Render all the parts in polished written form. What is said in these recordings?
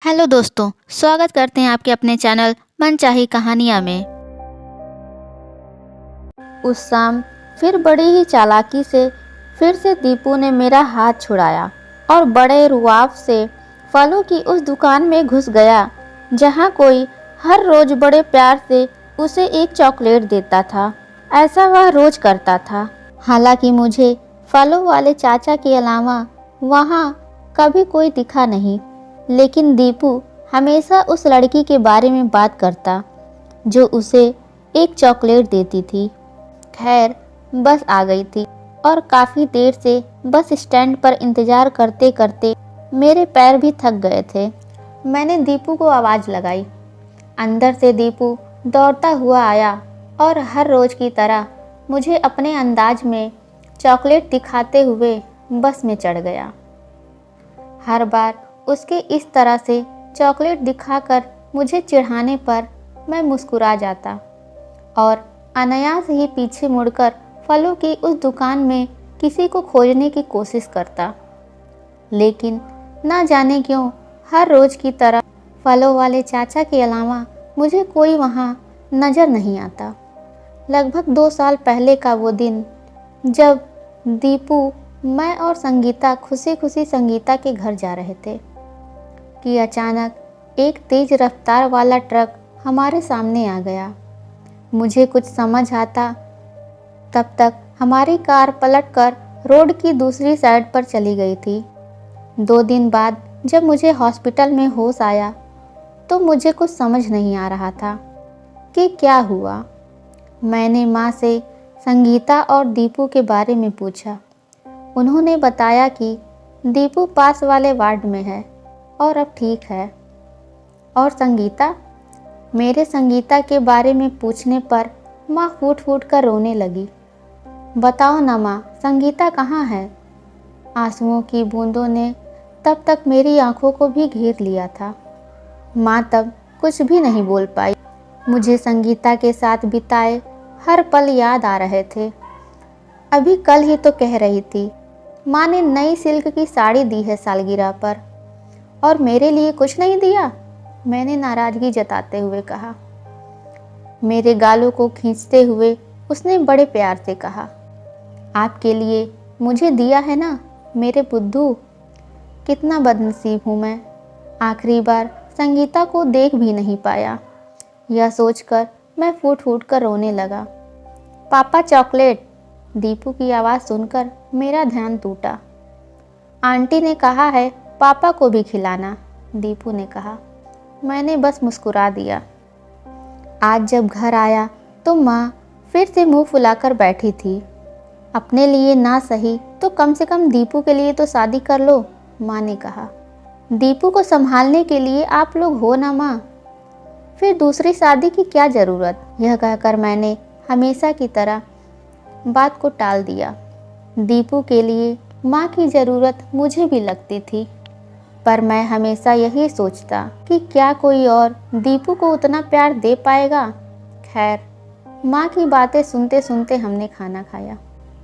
Hello दोस्तों, स्वागत करते हैं आपके अपने चैनल मनचाही कहानियाँ में। उस शाम फिर बड़ी ही चालाकी से फिर से दीपू ने मेरा हाथ छुड़ाया और बड़े रुआब से फलों की उस दुकान में घुस गया जहाँ कोई हर रोज बड़े प्यार से उसे एक चॉकलेट देता था। ऐसा वह रोज करता था। हालांकि मुझे फलों वाले चाचा के अलावा वहाँ कभी कोई दिखा नहीं, लेकिन दीपू हमेशा उस लड़की के बारे में बात करता जो उसे एक चॉकलेट देती थी। खैर, बस आ गई थी और काफ़ी देर से बस स्टैंड पर इंतज़ार करते करते मेरे पैर भी थक गए थे। मैंने दीपू को आवाज़ लगाई। अंदर से दीपू दौड़ता हुआ आया और हर रोज़ की तरह मुझे अपने अंदाज में चॉकलेट दिखाते हुए बस में चढ़ गया। हर बार उसके इस तरह से चॉकलेट दिखाकर मुझे चिढ़ाने पर मैं मुस्कुरा जाता और अनायास ही पीछे मुड़कर फलों की उस दुकान में किसी को खोजने की कोशिश करता। लेकिन ना जाने क्यों हर रोज़ की तरह फलों वाले चाचा के अलावा मुझे कोई वहाँ नज़र नहीं आता। लगभग 2 साल पहले का वो दिन जब दीपू, मैं और संगीता खुशी खुशी संगीता के घर जा रहे थे कि अचानक एक तेज रफ्तार वाला ट्रक हमारे सामने आ गया। मुझे कुछ समझ आता तब तक हमारी कार पलटकर रोड की दूसरी साइड पर चली गई थी। 2 दिन बाद जब मुझे हॉस्पिटल में होश आया तो मुझे कुछ समझ नहीं आ रहा था कि क्या हुआ। मैंने माँ से संगीता और दीपू के बारे में पूछा। उन्होंने बताया कि दीपू पास वाले वार्ड में है और अब ठीक है। और संगीता? मेरे संगीता के बारे में पूछने पर माँ फूट फूट कर रोने लगी। बताओ ना माँ, संगीता कहाँ है? आंसुओं की बूंदों ने तब तक मेरी आंखों को भी घेर लिया था। माँ तब कुछ भी नहीं बोल पाई। मुझे संगीता के साथ बिताए हर पल याद आ रहे थे। अभी कल ही तो कह रही थी माँ ने नई सिल्क की साड़ी दी है सालगिरह पर, और मेरे लिए कुछ नहीं दिया, मैंने नाराज़गी जताते हुए कहा। मेरे गालों को खींचते हुए उसने बड़े प्यार से कहा, आपके लिए मुझे दिया है ना मेरे बुद्धू। कितना बदनसीब हूँ मैं, आखिरी बार संगीता को देख भी नहीं पाया। यह सोचकर मैं फूट फूट कर रोने लगा। पापा चॉकलेट। दीपू की आवाज़ सुनकर मेरा ध्यान टूटा। आंटी ने कहा है पापा को भी खिलाना, दीपू ने कहा। मैंने बस मुस्कुरा दिया। आज जब घर आया तो माँ फिर से मुंह फुलाकर बैठी थी। अपने लिए ना सही तो कम से कम दीपू के लिए तो शादी कर लो, माँ ने कहा। दीपू को संभालने के लिए आप लोग हो ना माँ, फिर दूसरी शादी की क्या ज़रूरत? यह कहकर मैंने हमेशा की तरह बात को टाल दिया। दीपू के लिए माँ की ज़रूरत मुझे भी लगती थी, पर मैं हमेशा यही सोचता कि क्या कोई और दीपू को उतना प्यार दे पाएगा। खैर, माँ की बातें सुनते सुनते हमने खाना खाया।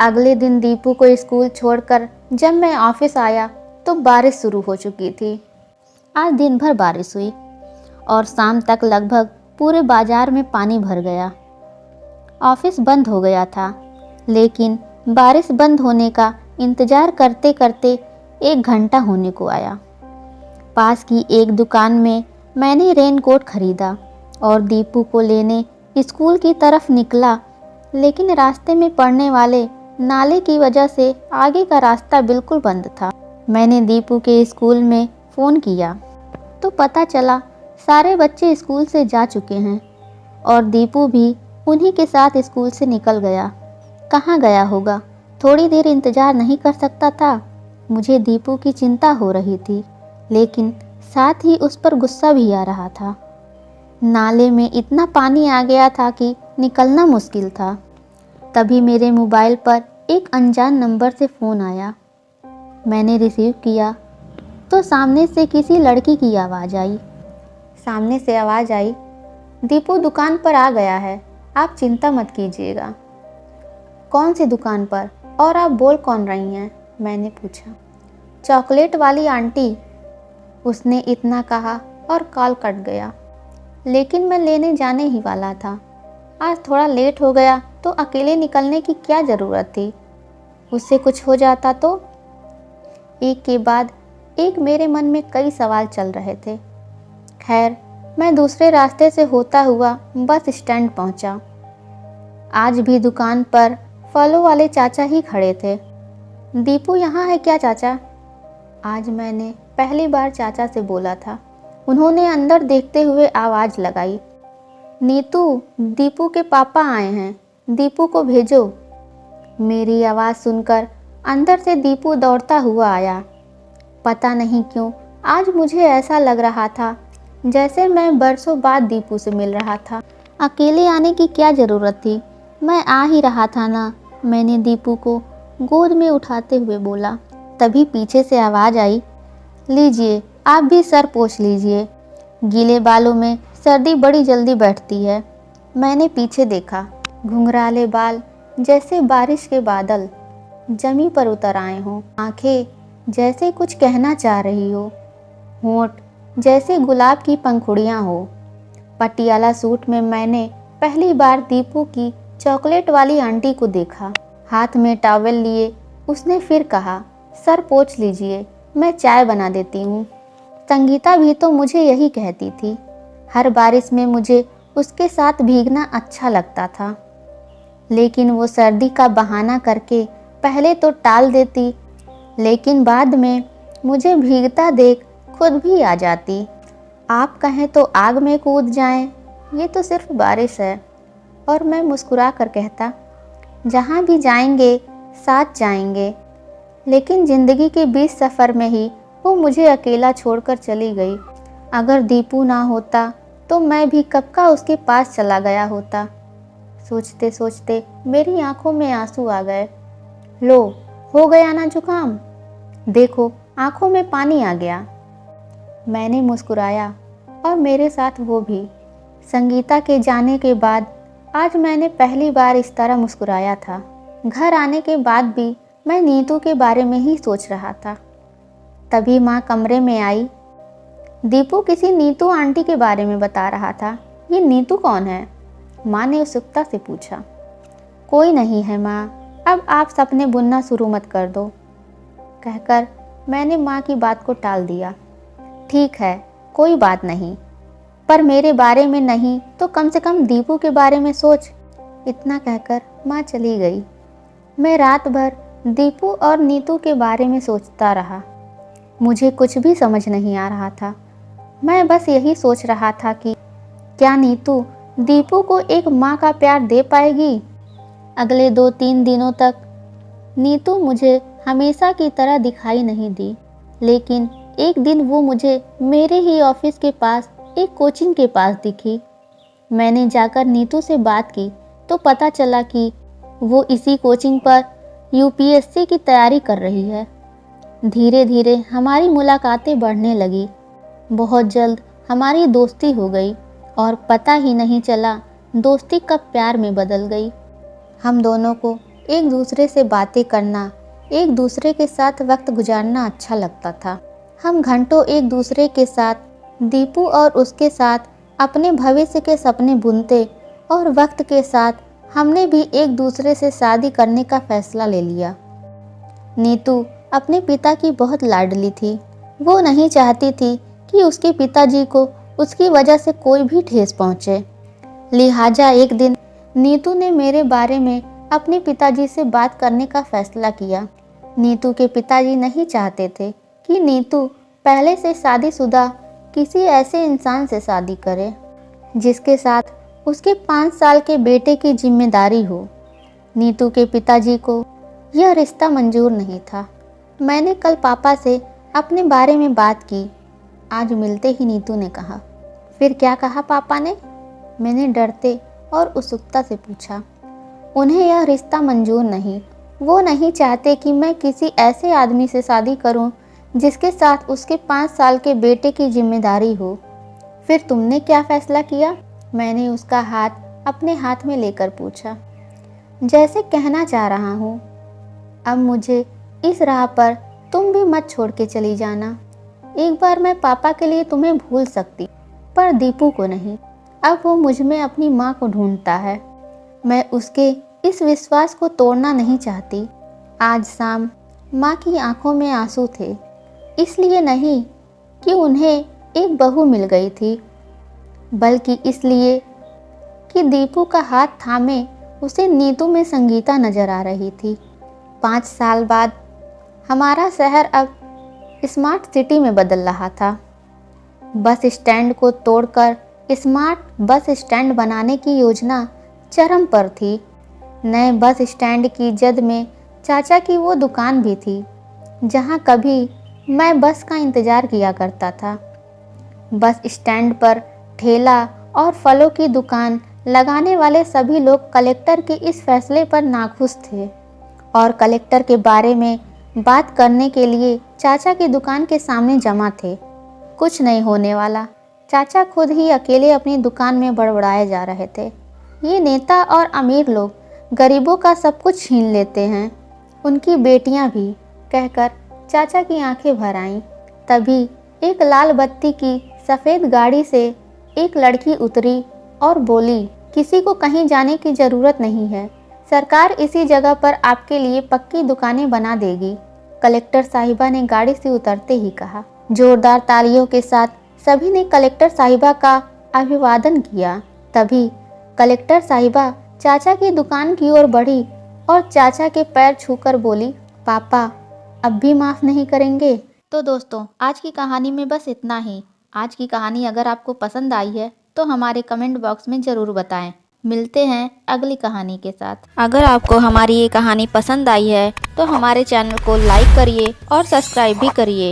अगले दिन दीपू को स्कूल छोड़कर जब मैं ऑफिस आया तो बारिश शुरू हो चुकी थी। आज दिन भर बारिश हुई और शाम तक लगभग पूरे बाजार में पानी भर गया। ऑफिस बंद हो गया था, लेकिन बारिश बंद होने का इंतज़ार करते करते 1 घंटा होने को आया। पास की एक दुकान में मैंने रेनकोट खरीदा और दीपू को लेने स्कूल की तरफ निकला, लेकिन रास्ते में पड़ने वाले नाले की वजह से आगे का रास्ता बिल्कुल बंद था। मैंने दीपू के स्कूल में फ़ोन किया तो पता चला सारे बच्चे स्कूल से जा चुके हैं और दीपू भी उन्हीं के साथ स्कूल से निकल गया। कहाँ गया होगा? थोड़ी देर इंतज़ार नहीं कर सकता था? मुझे दीपू की चिंता हो रही थी, लेकिन साथ ही उस पर गुस्सा भी आ रहा था। नाले में इतना पानी आ गया था कि निकलना मुश्किल था। तभी मेरे मोबाइल पर एक अनजान नंबर से फ़ोन आया। मैंने रिसीव किया तो सामने से किसी लड़की की आवाज़ आई। सामने से आवाज़ आई, दीपू दुकान पर आ गया है, आप चिंता मत कीजिएगा। कौन सी दुकान पर और आप बोल कौन रही हैं? मैंने पूछा। चॉकलेट वाली आंटी, उसने इतना कहा और कॉल कट गया। लेकिन मैं लेने जाने ही वाला था। आज थोड़ा लेट हो गया तो अकेले निकलने की क्या ज़रूरत थी। उससे कुछ हो जाता तो। एक के बाद एक मेरे मन में कई सवाल चल रहे थे। खैर, मैं दूसरे रास्ते से होता हुआ बस स्टैंड पहुंचा। आज भी दुकान पर फलों वाले चाचा ही खड़े थे। दीपू यहाँ है क्या चाचा? आज मैंने पहली बार चाचा से बोला था। उन्होंने अंदर देखते हुए आवाज़ लगाई, नीतू, दीपू के पापा आए हैं, दीपू को भेजो। मेरी आवाज़ सुनकर अंदर से दीपू दौड़ता हुआ आया। पता नहीं क्यों आज मुझे ऐसा लग रहा था जैसे मैं बरसों बाद दीपू से मिल रहा था। अकेले आने की क्या ज़रूरत थी, मैं आ ही रहा था ना, मैंने दीपू को गोद में उठाते हुए बोला। तभी पीछे से आवाज़ आई, लीजिए आप भी सर पोंछ लीजिए, गीले बालों में सर्दी बड़ी जल्दी बैठती है। मैंने पीछे देखा, घुंघराले बाल जैसे बारिश के बादल जमी पर उतर आए हों, आंखें जैसे कुछ कहना चाह रही हो, होंठ जैसे गुलाब की पंखुड़ियाँ हो। पटियाला सूट में मैंने पहली बार दीपू की चॉकलेट वाली आंटी को देखा। हाथ में टॉवेल लिए उसने फिर कहा, सर पोंछ लीजिए, मैं चाय बना देती हूँ। संगीता भी तो मुझे यही कहती थी। हर बारिश में मुझे उसके साथ भीगना अच्छा लगता था, लेकिन वो सर्दी का बहाना करके पहले तो टाल देती, लेकिन बाद में मुझे भीगता देख खुद भी आ जाती। आप कहें तो आग में कूद जाएं, ये तो सिर्फ बारिश है। और मैं मुस्कुरा कर कहता, जहाँ भी जाएंगे साथ जाएंगे। लेकिन ज़िंदगी के बीच सफ़र में ही वो मुझे अकेला छोड़कर चली गई। अगर दीपू ना होता तो मैं भी कब का उसके पास चला गया होता। सोचते सोचते मेरी आंखों में आंसू आ गए। लो, हो गया ना जुकाम, देखो आंखों में पानी आ गया। मैंने मुस्कुराया और मेरे साथ वो भी। संगीता के जाने के बाद आज मैंने पहली बार इस तरह मुस्कुराया था। घर आने के बाद भी मैं नीतू के बारे में ही सोच रहा था। तभी माँ कमरे में आई। दीपू किसी नीतू आंटी के बारे में बता रहा था। ये नीतू कौन है? माँ ने उत्सुकता से पूछा। कोई नहीं है माँ, अब आप सपने बुनना शुरू मत कर दो, कहकर मैंने माँ की बात को टाल दिया। ठीक है, कोई बात नहीं, पर मेरे बारे में नहीं तो कम से कम दीपू के बारे में सोच। इतना कहकर माँ चली गई। मैं रात भर दीपू और नीतू के बारे में सोचता रहा। मुझे कुछ भी समझ नहीं आ रहा था। मैं बस यही सोच रहा था कि क्या नीतू दीपू को एक माँ का प्यार दे पाएगी। अगले 2-3 दिनों तक नीतू मुझे हमेशा की तरह दिखाई नहीं दी, लेकिन एक दिन वो मुझे मेरे ही ऑफिस के पास एक कोचिंग के पास दिखी। मैंने जाकर नीतू से बात की तो पता चला कि वो इसी कोचिंग पर यूपीएससी की तैयारी कर रही है। धीरे धीरे हमारी मुलाकातें बढ़ने लगी। बहुत जल्द हमारी दोस्ती हो गई और पता ही नहीं चला दोस्ती कब प्यार में बदल गई। हम दोनों को एक दूसरे से बातें करना, एक दूसरे के साथ वक्त गुजारना अच्छा लगता था। हम घंटों एक दूसरे के साथ दीपू और उसके साथ अपने भविष्य के सपने बुनते और वक्त के साथ हमने भी एक दूसरे से शादी करने का फैसला ले लिया। नीतू अपने पिता की बहुत लाडली थी। वो नहीं चाहती थी कि उसके पिताजी को उसकी वजह से कोई भी ठेस पहुंचे। लिहाजा एक दिन नीतू ने मेरे बारे में अपने पिताजी से बात करने का फैसला किया। नीतू के पिताजी नहीं चाहते थे कि नीतू पहले से शादीशुदा किसी ऐसे इंसान से शादी करे जिसके साथ उसके 5 साल के बेटे की जिम्मेदारी हो। नीतू के पिताजी को यह रिश्ता मंजूर नहीं था। मैंने कल पापा से अपने बारे में बात की। आज मिलते ही नीतू ने कहा। फिर क्या कहा पापा ने? मैंने डरते और उत्सुकता से पूछा। उन्हें यह रिश्ता मंजूर नहीं। वो नहीं चाहते कि मैं किसी ऐसे आदमी से शादी करूं जिसके साथ उसके 5 साल के बेटे की जिम्मेदारी हो। फिर तुमने क्या फैसला किया? मैंने उसका हाथ अपने हाथ में लेकर पूछा। जैसे कहना चाह रहा हूँ, अब मुझे इस राह पर तुम भी मत छोड़ के चली जाना। एक बार मैं पापा के लिए तुम्हें भूल सकती, पर दीपू को नहीं। अब वो मुझ में अपनी माँ को ढूंढता है। मैं उसके इस विश्वास को तोड़ना नहीं चाहती। आज शाम माँ की आंखों में आंसू थे, इसलिए नहीं कि उन्हें एक बहू मिल गई थी, बल्कि इसलिए कि दीपू का हाथ थामे उसे नीतू में संगीता नजर आ रही थी। 5 साल बाद हमारा शहर अब स्मार्ट सिटी में बदल रहा था। बस स्टैंड को तोड़कर स्मार्ट बस स्टैंड बनाने की योजना चरम पर थी। नए बस स्टैंड की जद में चाचा की वो दुकान भी थी जहां कभी मैं बस का इंतज़ार किया करता था। बस स्टैंड पर ठेला और फलों की दुकान लगाने वाले सभी लोग कलेक्टर के इस फैसले पर नाखुश थे और कलेक्टर के बारे में बात करने के लिए चाचा की दुकान के सामने जमा थे। कुछ नहीं होने वाला। चाचा खुद ही अकेले अपनी दुकान में बड़बड़ाए जा रहे थे। ये नेता और अमीर लोग गरीबों का सब कुछ छीन लेते हैं, उनकी बेटियां भी, कहकर चाचा की आंखें भर आईं। तभी एक लाल बत्ती की सफ़ेद गाड़ी से एक लड़की उतरी और बोली, किसी को कहीं जाने की ज़रूरत नहीं है, सरकार इसी जगह पर आपके लिए पक्की दुकानें बना देगी। कलेक्टर साहिबा ने गाड़ी से उतरते ही कहा। जोरदार तालियों के साथ सभी ने कलेक्टर साहिबा का अभिवादन किया। तभी कलेक्टर साहिबा चाचा की दुकान की ओर बढ़ी और चाचा के पैर छूकर बोली, पापा अब भी माफ़ नहीं करेंगे? तो दोस्तों, आज की कहानी में बस इतना ही। आज की कहानी अगर आपको पसंद आई है तो हमारे कमेंट बॉक्स में ज़रूर बताएं। मिलते हैं अगली कहानी के साथ। अगर आपको हमारी ये कहानी पसंद आई है तो हमारे चैनल को लाइक करिए और सब्सक्राइब भी करिए।